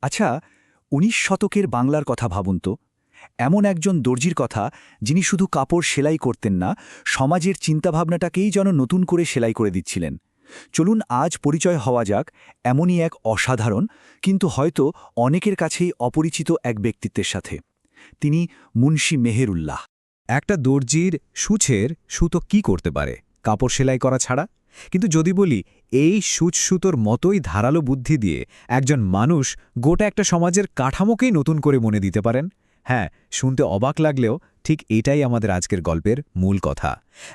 আচ্ছা, ১৯ শতকের বাংলার কথা ভাবুন তো। এমন একজন দর্জির কথা, যিনি শুধু কাপড় সেলাই করতেন না, সমাজের চিন্তাভাবনাটাকেই যেন নতুন করে সেলাই করে দিচ্ছিলেন। চলুন আজ পরিচয় হওয়া যাক এমনই এক অসাধারণ, কিন্তু হয়তো অনেকের কাছেই অপরিচিত এক ব্যক্তিত্বের সাথে। তিনি মুন্সী মেহেরুল্লাহ। একটা দর্জির সূচের সুতো কি করতে পারে কাপড় সেলাই করা ছাড়া? কিন্তু যদি বলি এই সুতোর মতোই ধারালো বুদ্ধি দিয়ে একজন মানুষ গোটা একটা সমাজের কাঠামোকেই নতুন করে মনে দিতে পারেন, হ্যাঁ, শুনতে অবাক লাগলেও ঠিক এটাই আমাদের আজকের গল্পের মূল কথা।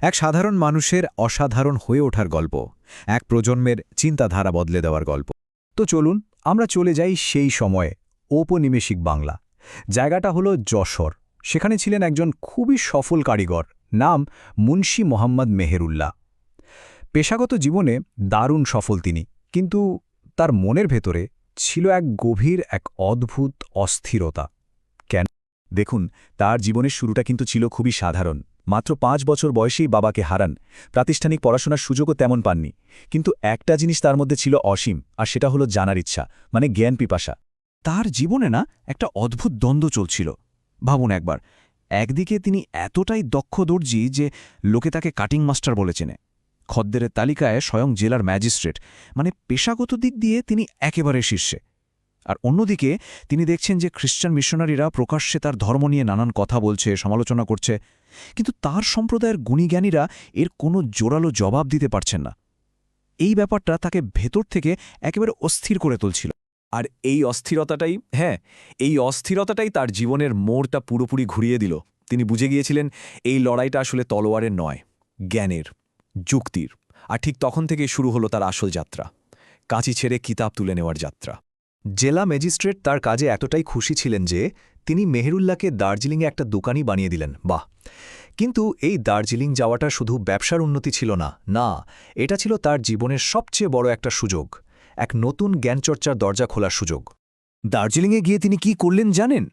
এক সাধারণ মানুষের অসাধারণ হয়ে ওঠার গল্প, এক প্রজন্মের চিন্তাধারা বদলে দেওয়ার গল্প। তো চলুন আমরা চলে যাই সেই সময়ে, ঔপনিবেশিক বাংলা। জায়গাটা হলো যশোর। সেখানে ছিলেন একজন খুবই সফল কারিগর, নাম মুন্সী মোহাম্মদ মেহেরুল্লাহ। পেশাগত জীবনে দারুণ সফল তিনি, কিন্তু তার মনের ভেতরে ছিল এক গভীর, এক অদ্ভুত অস্থিরতা। কেন? দেখুন, তার জীবনের শুরুটা কিন্তু ছিল খুবই সাধারণ। মাত্র ৫ বছর বয়সেই বাবাকে হারান। প্রাতিষ্ঠানিক পড়াশোনার সুযোগও তেমন পাননি। কিন্তু একটা জিনিস তার মধ্যে ছিল অসীম, আর সেটা হলো জানার ইচ্ছা, মানে জ্ঞান পিপাসা। তার জীবনে না একটা অদ্ভুত দ্বন্দ্ব চলছিল। ভাবুন একবার, একদিকে তিনি এতটাই দক্ষ দর্জি যে লোকে তাকে কাটিং মাস্টার বলে চেনে, খদ্দেরের তালিকায় স্বয়ং জেলার ম্যাজিস্ট্রেট, মানে পেশাগত দিক দিয়ে তিনি একেবারে শীর্ষে। আর অন্যদিকে তিনি দেখছেন যে খ্রিস্টান মিশনারিরা প্রকাশ্যে তার ধর্ম নিয়ে নানান কথা বলছে, সমালোচনা করছে, কিন্তু তার সম্প্রদায়ের গুণীজ্ঞানীরা এর কোনো জোরালো জবাব দিতে পারছেন না। এই ব্যাপারটা তাকে ভেতর থেকে একেবারে অস্থির করে তুলছিল। আর এই অস্থিরতাটাই তার জীবনের মোড়টা পুরোপুরি ঘুরিয়ে দিল। তিনি বুঝে গিয়েছিলেন এই লড়াইটা আসলে তলোয়ারের নয়, জ্ঞানের, যুক্তির। আর ঠিক তখন থেকেই শুরু হলো তার আসল যাত্রা, কাঁচি ছেড়ে কিতাব তুলে নেওয়ার যাত্রা। জেলা ম্যাজিস্ট্রেট তার কাজে এতটাই খুশি ছিলেন যে তিনি মেহেরুল্লাহকে দার্জিলিংয়ে একটা দোকানই বানিয়ে দিলেন। বাহ! কিন্তু এই দার্জিলিং যাওয়াটা শুধু ব্যবসার উন্নতি ছিল না, না, এটা ছিল তার জীবনের সবচেয়ে বড় একটা সুযোগ, এক নতুন জ্ঞানচর্চার দরজা খোলার সুযোগ। দার্জিলিংয়ে গিয়ে তিনি কি করলেন জানেন?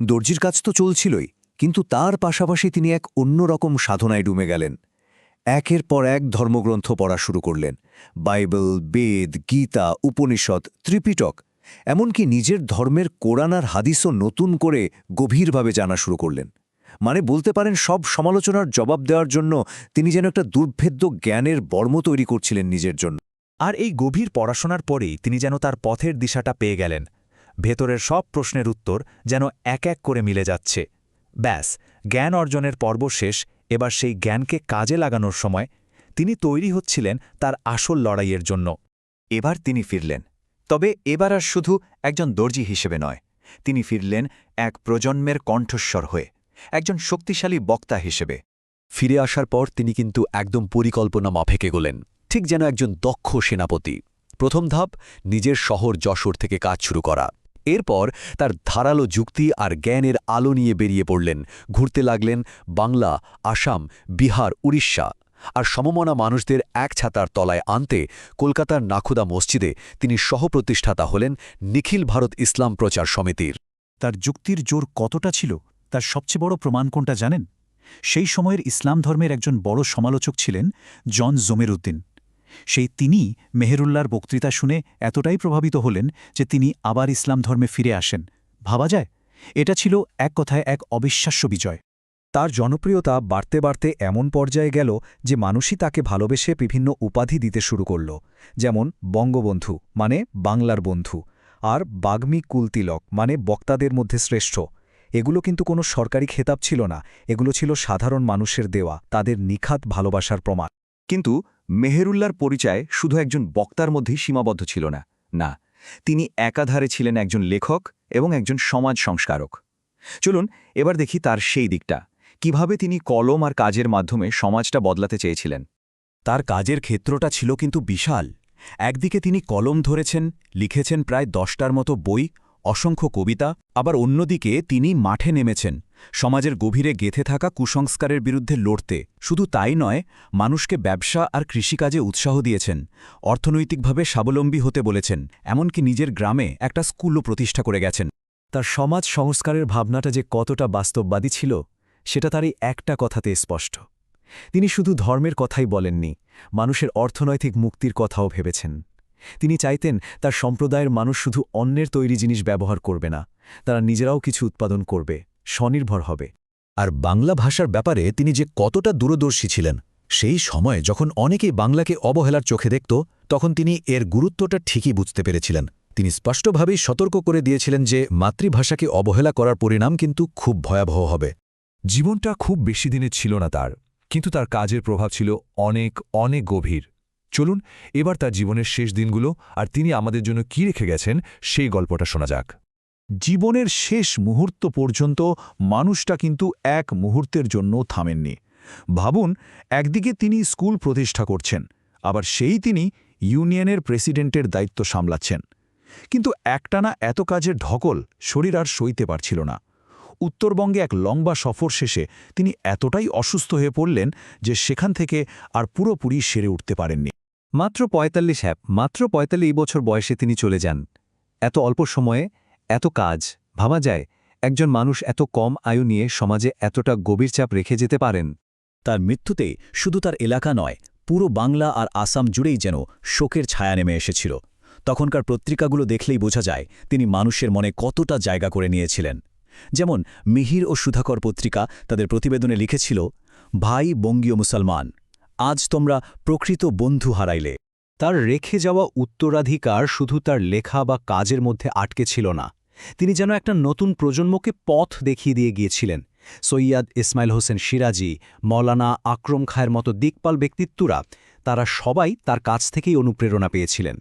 দর্জির কাজ তো চলছিলই, কিন্তু তার পাশাপাশি তিনি এক অন্যরকম সাধনায় ডুবে গেলেন। একের পর এক ধর্মগ্রন্থ পড়া শুরু করলেন, বাইবেল, বেদ, গীতা, উপনিষদ, ত্রিপিটক, এমনকি নিজের ধর্মের কোরআন আর হাদিসও নতুন করে গভীরভাবে জানা শুরু করলেন। মানে বলতে পারেন সব সমালোচনার জবাব দেওয়ার জন্য তিনি যেন একটা দুর্ভেদ্য জ্ঞানের বর্ম তৈরি করছিলেন নিজের জন্য। আর এই গভীর পড়াশোনার পরেই তিনি যেন তার পথের দিশাটা পেয়ে গেলেন। ভেতরের সব প্রশ্নের উত্তর যেন এক এক করে মিলে যাচ্ছে। ব্যাস, জ্ঞান অর্জনের পর্ব শেষ। এবার সেই জ্ঞানকে কাজে লাগানোর সময়। তিনি তৈরি হচ্ছিলেন তার আসল লড়াইয়ের জন্য। এবার তিনি ফিরলেন, তবে এবার আর শুধু একজন দর্জি হিসেবে নয়, তিনি ফিরলেন এক প্রজন্মের কণ্ঠস্বর হয়ে, একজন শক্তিশালী বক্তা হিসেবে। ফিরে আসার পর তিনি কিন্তু একদম পরিকল্পনা মাফিক এগোলেন, ঠিক যেন একজন দক্ষ সেনাপতি। প্রথম ধাপ, নিজের শহর যশোর থেকে কাজ শুরু করা। এরপর তার ধারালো যুক্তি আর জ্ঞানের আলো নিয়ে বেরিয়ে পড়লেন, ঘুরতে লাগলেন বাংলা, আসাম, বিহার, উড়িষ্যা। আর সমমনা মানুষদের এক ছাতার তলায় আনতে কলকাতার নাখুদা মসজিদে তিনি সহপ্রতিষ্ঠাতা হলেন নিখিল ভারত ইসলাম প্রচার সমিতির। তার যুক্তির জোর কতটা ছিল তার সবচেয়ে বড় প্রমাণ কোনটা জানেন? সেই সময়ের ইসলাম ধর্মের একজন বড় সমালোচক ছিলেন জন জমিরুদ্দিন। তিনি মেহেরুল্লাহর বক্তৃতা শুনে এতটাই প্রভাবিত হলেন যে তিনি আবার ইসলাম ধর্মে ফিরে আসেন। ভাবা যায়? এটা ছিল এক কথায় এক অবিশ্বাস্য বিজয়। তার জনপ্রিয়তা বাড়তে বাড়তে এমন পর্যায়ে গেল যে মানুষই তাকে ভালোবেসে বিভিন্ন উপাধি দিতে শুরু করল, যেমন বঙ্গবন্ধু মানে বাংলার বন্ধু, আর বাগ্মী কুলতিলক মানে বক্তাদের মধ্যে শ্রেষ্ঠ। এগুলো কিন্তু কোনো সরকারি খেতাব ছিল না, এগুলো ছিল সাধারণ মানুষের দেওয়া, তাদের নিখাত ভালোবাসার প্রমাণ। কিন্তু মেহেরুল্লাহর পরিচয় শুধু একজন বক্তার মধ্যেই সীমাবদ্ধ ছিল না, না, তিনি একাধারে ছিলেন একজন লেখক এবং একজন সমাজ সংস্কারক। চলুন এবার দেখি তার সেই দিকটা, কিভাবে তিনি কলম আর কাজের মাধ্যমে সমাজটা বদলাতে চেয়েছিলেন। তার কাজের ক্ষেত্রটা ছিল কিন্তু বিশাল। একদিকে তিনি কলম ধরেছেন, লিখেছেন প্রায় 10টার মতো বই, অসংখ্য কবিতা। আবার অন্যদিকে তিনি মাঠে নেমেছেন, সমাজের গভীরে গেঁথে থাকা কুসংস্কারের বিরুদ্ধে লড়তে। শুধু তাই নয়, মানুষকে ব্যবসা আর কৃষিকাজে উৎসাহ দিয়েছেন, অর্থনৈতিকভাবে স্বাবলম্বী হতে বলেছেন, এমনকি নিজের গ্রামে একটা স্কুলও প্রতিষ্ঠা করে গেছেন। তার সমাজ সংস্কারের ভাবনাটা যে কতটা বাস্তববাদী ছিল সেটা তার এই একটা কথাতে স্পষ্ট। তিনি শুধু ধর্মের কথাই বলেননি, মানুষের অর্থনৈতিক মুক্তির কথাও ভেবেছেন। তিনি চাইতেন তার সম্প্রদায়ের মানুষ শুধু অন্যের তৈরি জিনিস ব্যবহার করবে না, তারা নিজেরাও কিছু উৎপাদন করবে, স্বনির্ভর হবে। আর বাংলা ভাষার ব্যাপারে তিনি যে কতটা দূরদর্শী ছিলেন, সেই সময়ে যখন অনেকেই বাংলাকে অবহেলার চোখে দেখত, তখন তিনি এর গুরুত্বটা ঠিকই বুঝতে পেরেছিলেন। তিনি স্পষ্টভাবেই সতর্ক করে দিয়েছিলেন যে মাতৃভাষাকে অবহেলা করার পরিণাম কিন্তু খুব ভয়াবহ হবে। জীবনটা খুব বেশি দিনের ছিল না তার, কিন্তু তার কাজের প্রভাব ছিল অনেক অনেক গভীর। চলুন এবার তার জীবনের শেষ দিনগুলো আর তিনি আমাদের জন্য কি রেখে গেছেন সেই গল্পটা শোনা যাক। জীবনের শেষ মুহূর্ত পর্যন্ত মানুষটা কিন্তু এক মুহূর্তের জন্য থামেননি। ভাবুন, একদিকে তিনি স্কুল প্রতিষ্ঠা করছেন, আবার তিনি ইউনিয়নের প্রেসিডেন্টের দায়িত্ব সামলাচ্ছেন। কিন্তু একটানা এত কাজের ঢকল শরীর আর সইতে পারছিল না। উত্তরবঙ্গে এক লম্বা সফর শেষে তিনি এতটাই অসুস্থ হয়ে পড়লেন যে সেখান থেকে আর পুরোপুরি সেরে উঠতে পারেননি। মাত্র ৪৫ বছর বয়সে তিনি চলে যান। এত অল্প সময়ে এত কাজ, ভাবা যায় একজন মানুষ এত কম আয়ু নিয়ে সমাজে এতটা গভীর চাপ রেখে যেতে পারেন। তার মৃত্যুতে শুধু তার এলাকা নয়, পুরো বাংলা আর আসাম জুড়েই যেন শোকের ছায়া নেমে এসেছিল। তখনকার পত্রিকাগুলো দেখলেই বোঝা যায় তিনি মানুষের মনে কতটা জায়গা করে নিয়েছিলেন। যেমন মিহির ও সুধাকর পত্রিকা তাদের প্রতিবেদনে লিখেছিল, ভাই বঙ্গীয় মুসলমান, আজ তোমরা প্রকৃত বন্ধু হারাইলে। তার রেখে যাওয়া উত্তরাধিকার শুধু তার লেখা বা কাজের মধ্যে আটকে ছিল না, তিনি যেন একটা নতুন প্রজন্মকে পথ দেখিয়ে দিয়ে গিয়েছিলেন। সৈয়দ ইসমাইল হোসেন সিরাজি, মৌলানা আকরম খায়ের মতো দিকপাল ব্যক্তিত্বরা, তারা সবাই তার কাছ থেকেই অনুপ্রেরণা পেয়েছিলেন।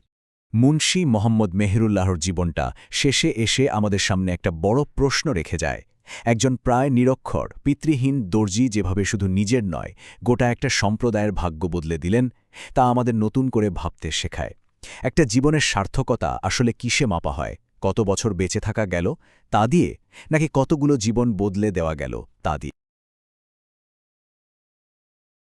মুন্সি মোহাম্মদ মেহেরুল্লাহর জীবনটা শেষে এসে আমাদের সামনে একটা বড় প্রশ্ন রেখে যায়। একজন প্রায় নিরক্ষর পিতৃহীন দর্জি যেভাবে শুধু নিজের নয়, গোটা একটা সম্প্রদায়ের ভাগ্য বদলে দিলেন, তা আমাদের নতুন করে ভাবতে শেখায়। একটা জীবনের সার্থকতা আসলে কিসে মাপা হয়? কত বছর বেঁচে থাকা গেল তা দিয়ে, নাকি কতগুলো জীবন বদলে দেওয়া গেল তা দিয়ে?